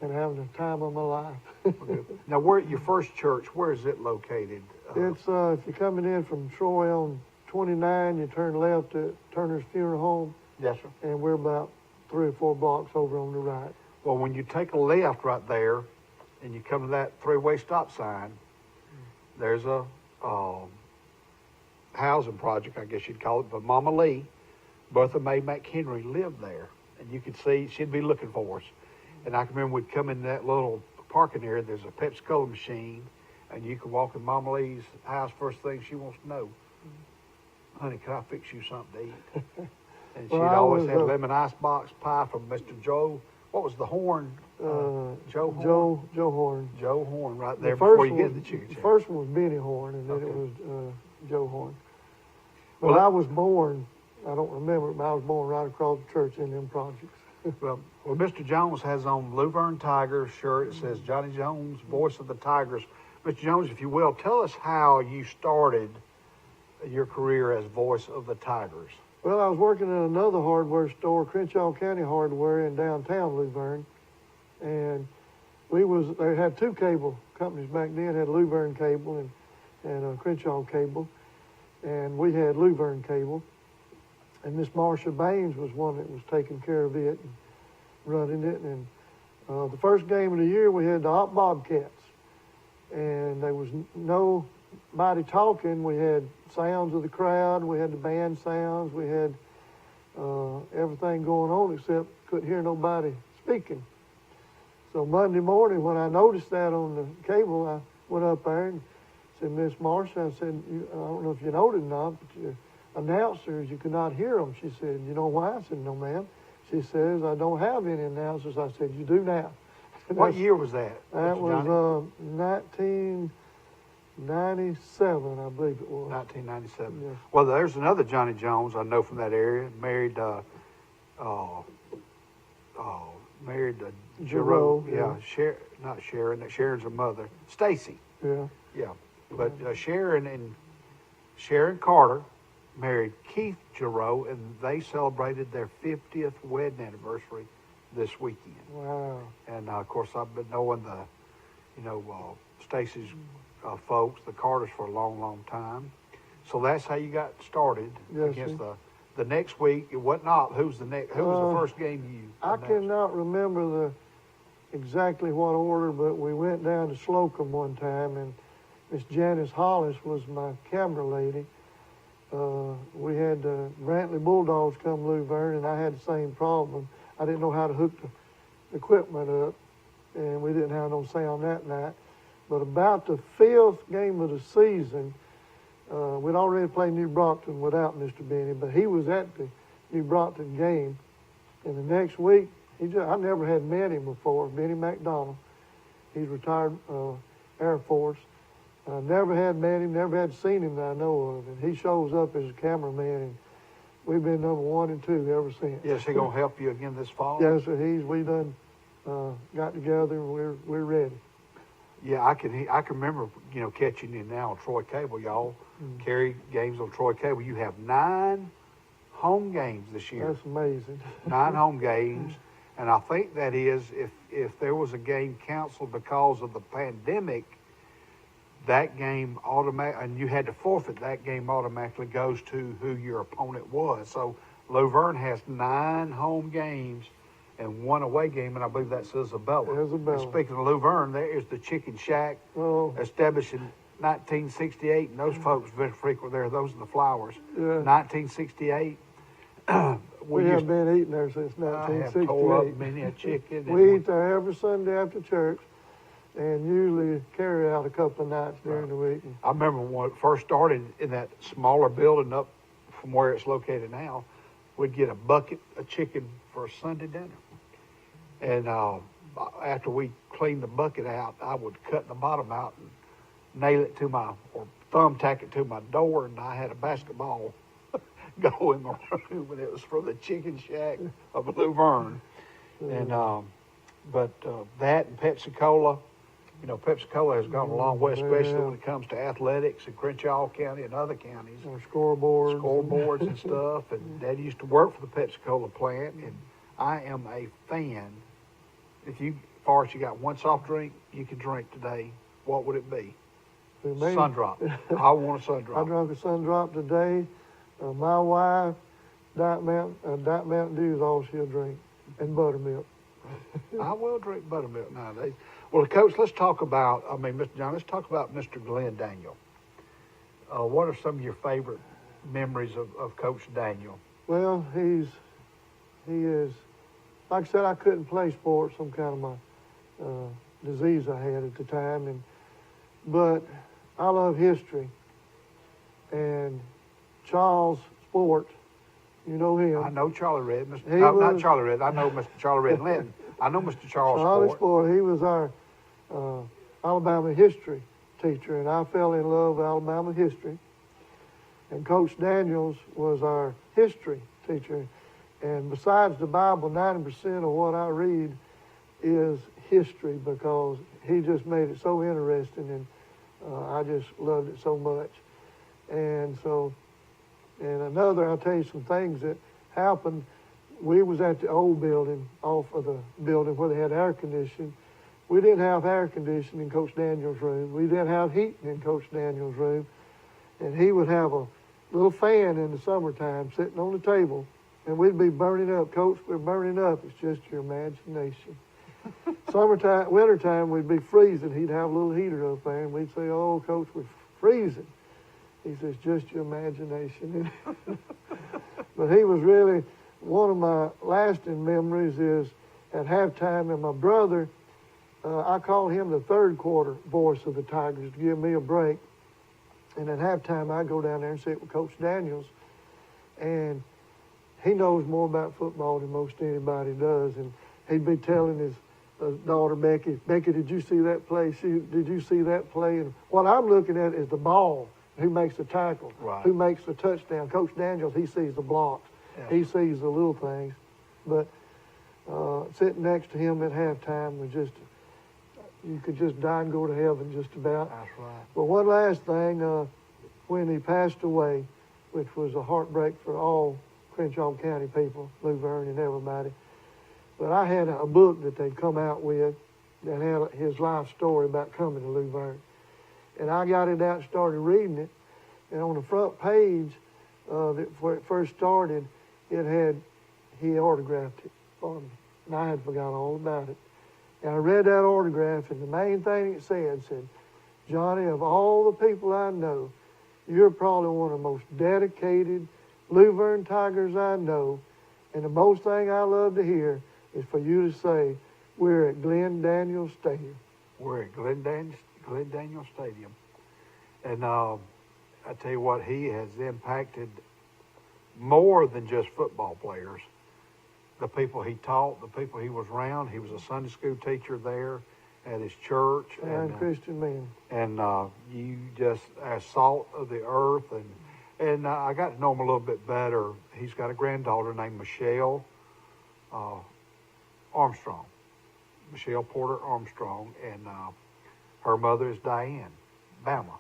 and having the time of my life. Okay. Now, where your first church? Where is it located? It's if you're coming in from Troy on 29, you turn left at Turner's Funeral Home, Yes, sir. and we're about 3 or 4 blocks over on the right. Well, when you take a left right there, and you come to that three-way stop sign, there's a housing project, I guess you'd call it, but Mama Lee, Bertha Mae McHenry lived there, and you could see she'd be looking for us. And I can remember we'd come in that little parking area. There's a Pepsi-Cola machine, and you can walk in Mama Lee's house. First thing she wants to know, honey, can I fix you something to eat? And she'd always have lemon icebox pie from Mr. Joe. What was the Horn? Joe Horn. Joe Horn. Joe Horn, right there The first before you one get the chicken The shack. first one was Benny Horn, and then Okay. it was Joe Horn. But Well, I was born, I don't remember, but I was born right across the church in them projects. Well, Mr. Jones has on Luverne Tigers shirt. It says Johnny Jones, voice of the Tigers. Mr. Jones, if you will, tell us how you started your career as voice of the Tigers. Well, I was working in another hardware store, Crenshaw County Hardware in downtown Luverne, and they had two cable companies back then, had Luverne Cable and Crenshaw Cable, and we had Luverne Cable. And Miss Marsha Baines was one that was taking care of it and running it. And the first game of the year, we had the Hot Bobcats, and there was nobody talking. We had sounds of the crowd, we had the band sounds, we had everything going on except couldn't hear nobody speaking. So Monday morning, when I noticed that on the cable, I went up there and said, Miss Marsha, I said, I don't know if you noticed or not, but your announcers, you could not hear them. She said, you know why? I said, no, ma'am. She says, I don't have any announcers. I said, you do now. What year was that? That Mr. was Johnny? 1997, I believe it was. 1997. Yeah. Well, there's another Johnny Jones I know from that area. Married Giroux, Yeah, not Sharon. Sharon's her mother. Stacy. Yeah. Yeah, but Sharon Carter married Keith Giroux, and they celebrated their 50th wedding anniversary this weekend. Wow. And of course, I've been knowing Stacy's folks, the Carters, for a long, long time. So that's how you got started Yes, against sir. the next week. Who was the first game you? I announced? cannot remember exactly what order, but we went down to Slocum one time, and Miss Janice Hollis was my camera lady. We had the Brantley Bulldogs come Luverne, and I had the same problem. I didn't know how to hook the equipment up, and we didn't have no sound that night. But about the 5th game of the season, we'd already played New Brockton without Mr. Benny, but he was at the New Brockton game. And the next week, I never had met him before, Benny McDonald. He's retired Air Force. I never had met him, never had seen him that I know of. And he shows up as a cameraman, and we've been number 1 and 2 ever since. Yes, he gonna help you again this fall? Yes, sir. We done got together, and we're ready. Yeah, I can remember, catching you now on Troy Cable, y'all. Carry games on Troy Cable. You have 9 home games this year. That's amazing. 9 home games. And I think that is, if there was a game canceled because of the pandemic, that game and you had to forfeit, that game automatically goes to who your opponent was. So Luverne has 9 home games and 1 away game, and I believe that's Isabella. Isabella. And speaking of Luverne, there is the Chicken Shack, established in 1968, and those folks very frequent there. Those are the Flowers. Yeah. 1968. We have been eating there since I have tore up 1968. many a chicken. We eat there every Sunday after church, and usually carry out a couple of nights during the week. I remember when it first started in that smaller building up from where it's located now, we'd get a bucket of chicken for a Sunday dinner. And after we cleaned the bucket out, I would cut the bottom out and nail it or thumbtack it to my door, and I had a basketball go in the room, and it was from the Chicken Shack of Luverne. And but that and Pepsi-Cola, Pepsi-Cola has gone a long way, especially when it comes to athletics in Crenshaw County and other counties. Or scoreboards. And stuff. And Dad used to work for the Pepsi-Cola plant, and I am a fan. If you got one soft drink you could drink today, what would it be? Sun Drop. I want a Sun Drop. I drank a Sun Drop today. My wife, Diet Mountain Dew is all she'll drink, and buttermilk. I will drink buttermilk nowadays. Well, Coach, Mr. John, let's talk about Mr. Glenn Daniel. What are some of your favorite memories of Coach Daniel? Well, he is, like I said, I couldn't play sports, some kind of my disease I had at the time, but I love history. And Charles Sport, you know him. I know Charlie Red. Not Charlie Red. I know Mr. Charlie Red Linton. I know Mr. Charles Sport. He was our Alabama history teacher, and I fell in love with Alabama history. And Coach Daniels was our history teacher. And besides the Bible, 90% of what I read is history, because he just made it so interesting, and I just loved it so much. And so And another, I'll tell you some things that happened. We was at the old building, off of the building where they had air conditioning. We didn't have air conditioning in Coach Daniels' room. We didn't have heating in Coach Daniels' room. And he would have a little fan in the summertime sitting on the table, and we'd be burning up. Coach, we're burning up. It's just your imagination. Summertime, wintertime, we'd be freezing. He'd have a little heater up there, and we'd say, oh, Coach, we're freezing. He says, just your imagination. But he was really, one of my lasting memories is at halftime, and my brother, I called him the third quarter voice of the Tigers to give me a break. And at halftime, I go down there and sit with Coach Daniels, and he knows more about football than most anybody does. And he'd be telling his daughter, Becky, did you see that play? Did you see that play? And what I'm looking at is the ball, who makes the tackle, Right. who makes the touchdown. Coach Daniels, he sees the blocks. Yeah. He sees the little things. But sitting next to him at halftime was just, you could just die and go to heaven just about. That's right. But one last thing, when he passed away, which was a heartbreak for all Crenshaw County people, Lou Verne and everybody, but I had a book that they'd come out with that had his life story about coming to Lou Verne. And I got it out and started reading it, and on the front page, where it first started, he autographed it for me, and I had forgot all about it. And I read that autograph, and the main thing it said, Johnny, of all the people I know, you're probably one of the most dedicated Lou Verne Tigers I know, and the most thing I love to hear is for you to say, we're at Glenn Daniels Stadium. We're at Glenn Daniels Stadium. And I tell you what, he has impacted more than just football players. The people he taught, the people he was around. He was a Sunday school teacher there at his church. And Christian men. And you just, as salt of the earth. And I got to know him a little bit better. He's got a granddaughter named Michelle Armstrong. Michelle Porter Armstrong. And her mother is Diane Bama,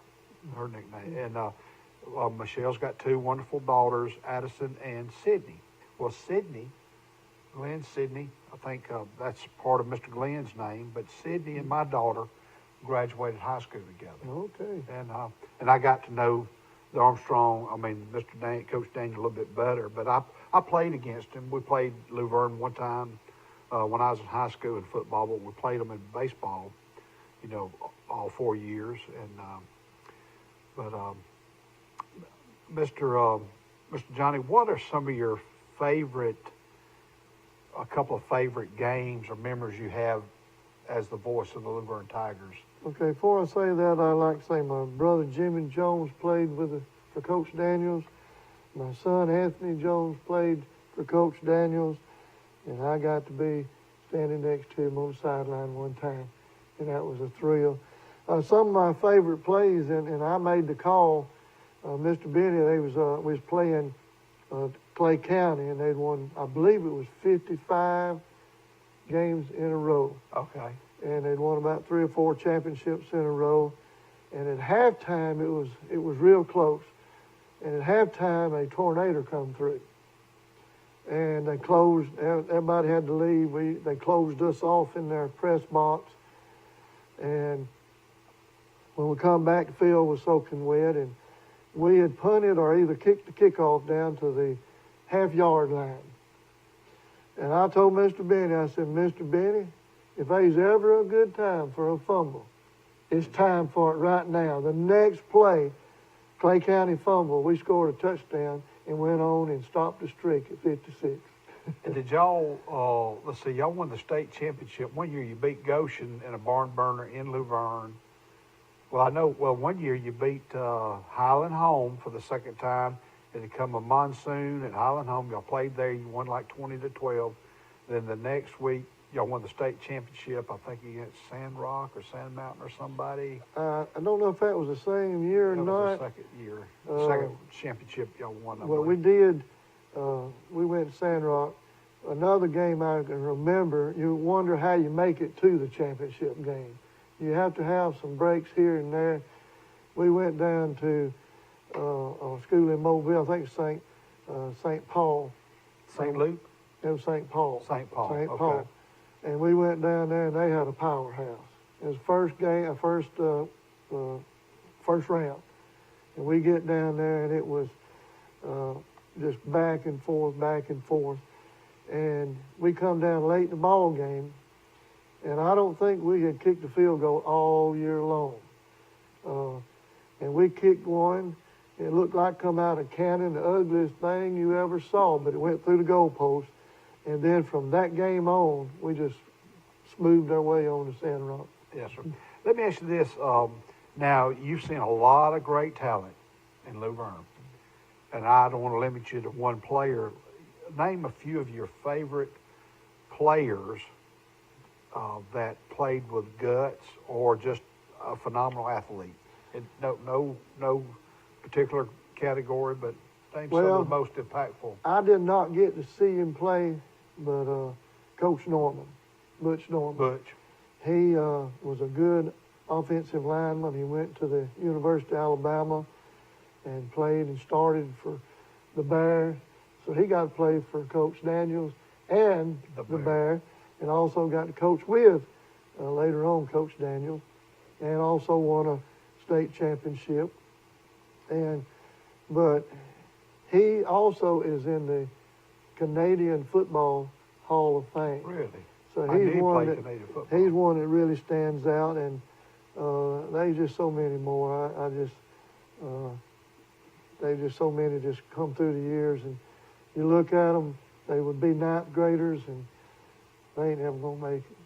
her nickname. And Michelle's got two wonderful daughters, Addison and Sydney. Well, Glenn Sydney, I think that's part of Mr. Glenn's name, but Sydney and my daughter graduated high school together. Okay. And I got to know the Coach Daniel a little bit better, but I played against him. We played Lou Verne one time when I was in high school in football, but we played him in baseball, all 4 years. And Mr. Johnny, what are some of your a couple of favorite games or memories you have as the voice of the Lou Verne Tigers? Okay, before I say that, I'd like to say my brother Jimmy Jones played for Coach Daniels. My son Anthony Jones played for Coach Daniels, and I got to be standing next to him on the sideline one time, and that was a thrill. Some of my favorite plays, and I made the call. Mr. Benny, we was playing Clay County, and they'd won, I believe it was 55 games in a row. Okay. And they'd won about 3 or 4 championships in a row. And at halftime, it was real close. And at halftime, a tornado come through. And they closed, everybody had to leave. They closed us off in their press box. And when we come back, the field was soaking wet, and we had punted or either kicked the kickoff down to the half-yard line. And I told Mr. Benny, I said, Mr. Benny, if there's ever a good time for a fumble, it's time for it right now. The next play, Clay County fumble, we scored a touchdown and went on and stopped the streak at 56. And did y'all, y'all won the state championship. One year you beat Goshen in a barn burner in Lou Verne. Well, one year you beat Highland Home for the second time. It had come a monsoon at Highland Home. Y'all played there. You won like 20-12. Then the next week, y'all won the state championship, I think against Sand Rock or Sand Mountain or somebody. I don't know if that was the same year or That not. was the second year. Second championship y'all won. Well, we did. We went to Sand Rock. Another game I can remember, you wonder how you make it to the championship game. You have to have some breaks here and there. We went down to school in Mobile. I think it's St. Paul. St. Luke? It was St. Paul. St. Paul, St. okay. Paul. And we went down there, and they had a powerhouse. It was first round. And we get down there, and it was just back and forth, back and forth. And we come down late in the ball game, and I don't think we had kicked a field goal all year long. And we kicked one. It looked like come out of cannon, the ugliest thing you ever saw, but it went through the goalpost. And then from that game on, we just smoothed our way on to Sand Rock. Yes, sir. Let me ask you this. Now, you've seen a lot of great talent in Luverne, and I don't want to limit you to one player. Name a few of your favorite players that played with guts or just a phenomenal athlete. And no particular category, but name some of the most impactful. I did not get to see him play, but Coach Norman, Butch Norman. Butch. He was a good offensive lineman. He went to the University of Alabama and played and started for the Bears. So he got to play for Coach Daniels and the Bears, and also got to coach with later on Coach Daniels, and also won a state championship. But he also is in the Canadian Football Hall of Fame. Really? So I knew he's he one played that Canadian football. he's one that really stands out, and there's just so many more. There's just so many just come through the years, and you look at them, they would be ninth graders, and they ain't never gonna make it.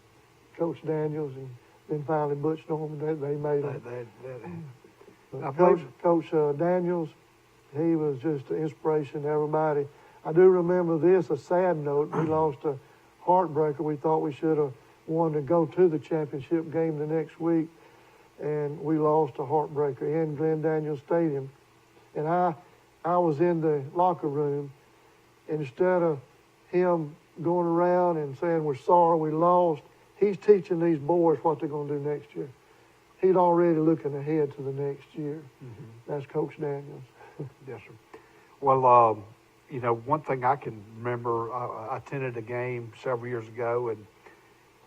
Coach Daniels and then finally Butch Norman, they made it. Coach Daniels, he was just an inspiration to everybody. I do remember this, a sad note. We lost a heartbreaker. We thought we should have won to go to the championship game the next week, and we lost a heartbreaker in Glenn Daniels Stadium. And I was in the locker room, and instead of him going around and saying we're sorry we lost, he's teaching these boys what they're going to do next year. He's already looking ahead to the next year. Mm-hmm. That's Coach Daniels. Yes, sir. Well, one thing I can remember, I attended a game several years ago, and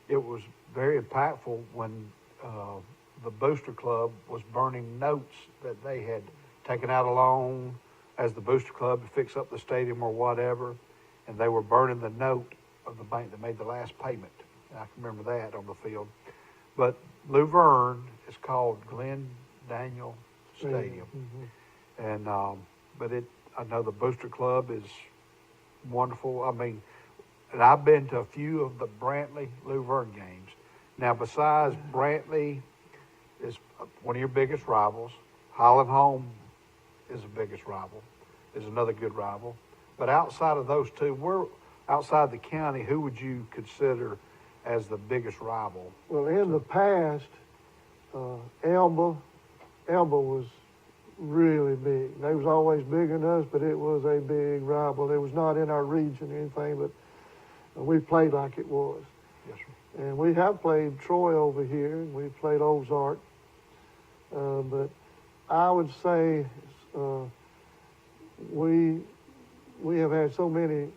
it was very impactful when the Booster Club was burning notes that they had taken out a loan as the Booster Club to fix up the stadium or whatever, and they were burning the note of the bank that made the last payment. I can remember that on the field. But Luverne is called Glenn Daniel Stadium. Mm-hmm. And I know the Booster Club is wonderful. I mean, and I've been to a few of the Brantley Luverne games. Now, besides Brantley is one of your biggest rivals, Highland Home is the biggest rival, is another good rival. But outside of those two, outside the county, who would you consider as the biggest rival? Well, in the past, Elba was really big. They was always bigger than us, but it was a big rival. It was not in our region or anything, but we played like it was. Yes, sir. And we have played Troy over here, and we played Ozark. But I would say we have had so many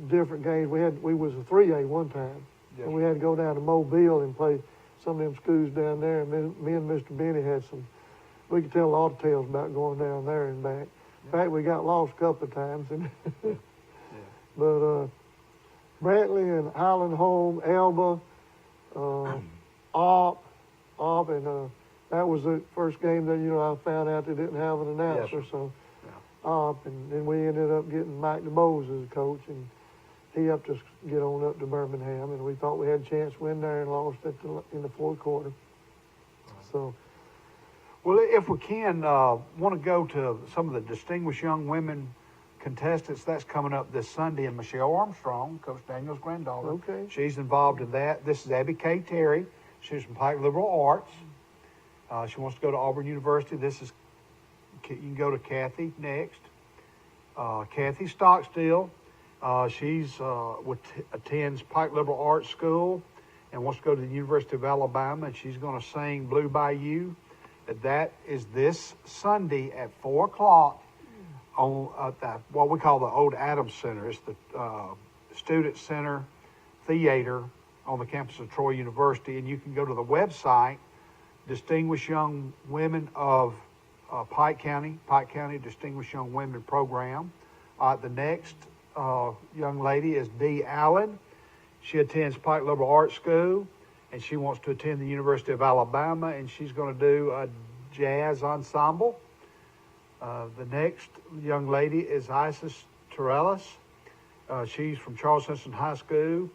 different games. We was a 3A one time, yes, and we had to go down to Mobile and play some of them schools down there. And me and Mr. Benny had some. We could tell a lot of tales about going down there and back. In fact, we got lost a couple of times. And yeah. But Brantley and Highland Home, Elba, Opp, and that was the first game that I found out they didn't have an announcer. Yes, so Opp, and then we ended up getting Mike DeBose as a coach, and he helped us get on up to Birmingham, and we thought we had a chance to win there and lost in the fourth quarter. Right. So. Well, if we can, want to go to some of the distinguished young women contestants. That's coming up this Sunday, and Michelle Armstrong, Coach Daniel's granddaughter. Okay. She's involved in that. This is Abby K. Terry. She's from Pike Liberal Arts. She wants to go to Auburn University. You can go to Kathy next. Kathy Stockstill. She's attends Pike Liberal Arts School and wants to go to the University of Alabama, and she's going to sing Blue Bayou. And that is this Sunday at 4 o'clock on what we call the Old Adams Center. It's the Student Center Theater on the campus of Troy University. And you can go to the website, Distinguished Young Women of Pike County Distinguished Young Women Program. The next young lady is Dee Allen. She attends Pike Liberal Arts School, and she wants to attend the University of Alabama, and she's going to do a jazz ensemble. The next young lady is Isis Torellis. She's from Charles Henson High School,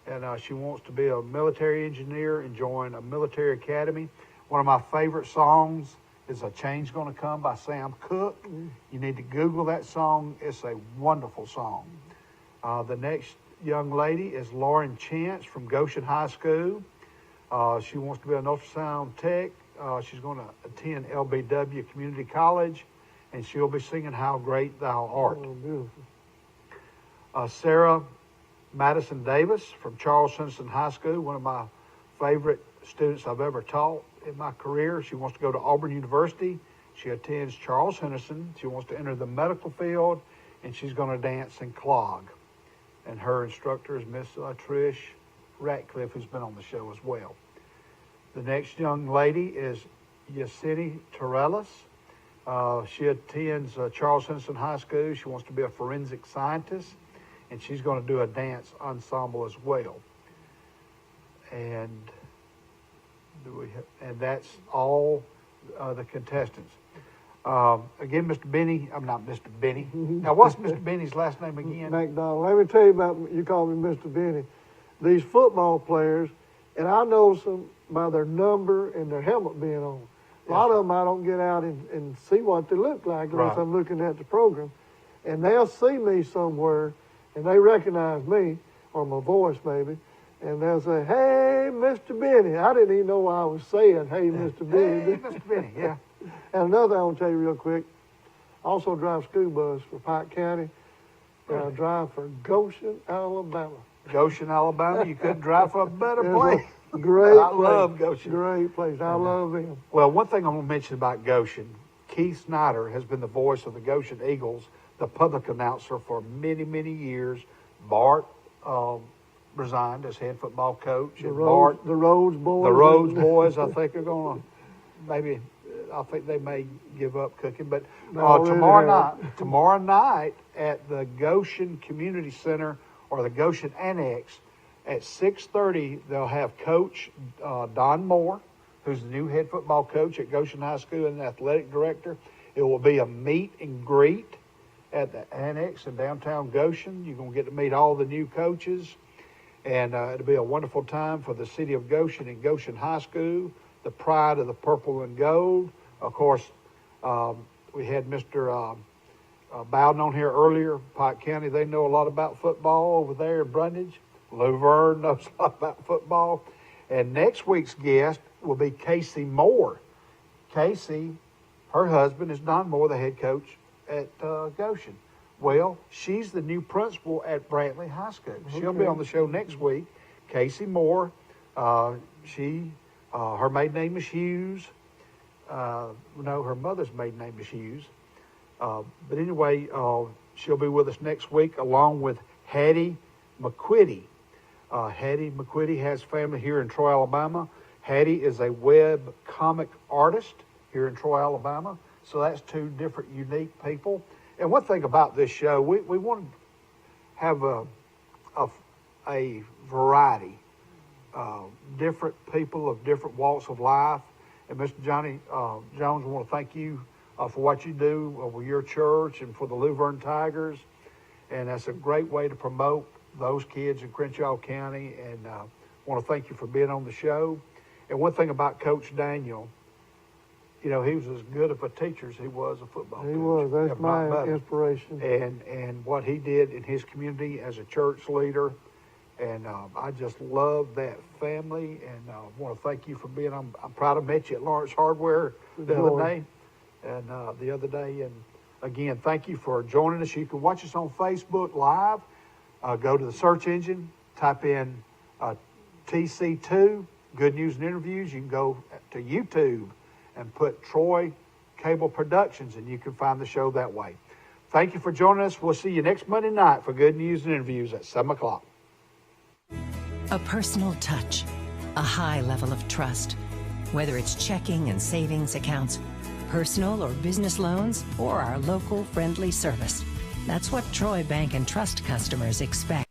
and she wants to be a military engineer and join a military academy. One of my favorite songs is A Change Gonna Come by Sam Cooke. You need to Google that song. It's a wonderful song. The next young lady is Lauren Chance from Goshen High School. She wants to be an ultrasound tech. She's going to attend LBW Community College, and she'll be singing How Great Thou Art. Oh, beautiful. Sarah Madison Davis from Charles Henson High School, one of my favorite students I've ever taught in my career. She wants to go to Auburn University. She attends Charles Henderson. She wants to enter the medical field, and she's going to dance in clog. And her instructor is Miss Trish Ratcliffe, who's been on the show as well. The next young lady is Yesenia Torellis. She attends Charles Henson High School. She wants to be a forensic scientist, and she's going to do a dance ensemble as well. And that's all the contestants. Again, Mr. Benny, I'm not Mr. Benny. Now, what's Mr. Benny's last name again? McDonald. Let me tell you about, you call me Mr. Benny. These football players, and I know some by their number and their helmet being on. A lot of them I don't get out and see what they look like unless I'm looking at the program. And they'll see me somewhere, and they recognize me, or my voice maybe, and they'll say, "Hey, Mr. Benny." I didn't even know why I was saying, "Hey, Mr. Benny." Hey, Mr. Benny, yeah. And another thing I want to tell you real quick, I also drive school bus for Pike County, and I drive for Goshen, Alabama. Goshen, Alabama. You couldn't drive for a better place. Great I place. love Goshen. Great place. I love them. Well, one thing I'm going to mention about Goshen, Keith Snyder has been the voice of the Goshen Eagles, the public announcer for many, many years. Bart resigned as head football coach. The Rhodes boys, I think, are going to I think they may give up cooking. But tomorrow night at the Goshen Community Center or the Goshen Annex at 6:30, they'll have Coach Don Moore, who's the new head football coach at Goshen High School and the athletic director. It will be a meet and greet at the Annex in downtown Goshen. You're going to get to meet all the new coaches, and it'll be a wonderful time for the city of Goshen and Goshen High School, the pride of the purple and gold. Of course, we had Mr. Bowden on here earlier. Pike County, they know a lot about football over there in Brundage. Lou Verne knows a lot about football. And next week's guest will be Casey Moore. Casey, her husband is Don Moore, the head coach at Goshen. Well, she's the new principal at Brantley High School. She'll be on the show next week. Casey Moore, her maiden name is Hughes. No, her mother's maiden name is Hughes. But anyway, she'll be with us next week along with Hattie McQuitty. Hattie McQuitty has family here in Troy, Alabama. Hattie is a web comic artist here in Troy, Alabama. So that's two different, unique people. And one thing about this show, we want to have a variety, different people of different walks of life. And Mr. Johnny Jones, I want to thank you for what you do with your church and for the Lou Verne Tigers. And that's a great way to promote those kids in Crenshaw County. And I want to thank you for being on the show. And one thing about Coach Daniel, he was as good of a teacher as he was a football coach. He was. That's my inspiration. And what he did in his community as a church leader. And I just love that family. And I want to thank you for being on. I'm proud I met you at Lawrence Hardware the other day. And again, thank you for joining us. You can watch us on Facebook Live. Go to the search engine, type in TC2, Good News and Interviews. You can go to YouTube and put Troy Cable Productions, and you can find the show that way. Thank you for joining us. We'll see you next Monday night for Good News and Interviews at 7 o'clock. A personal touch, a high level of trust. Whether it's checking and savings accounts, personal or business loans, or our local friendly service. That's what Troy Bank and Trust customers expect.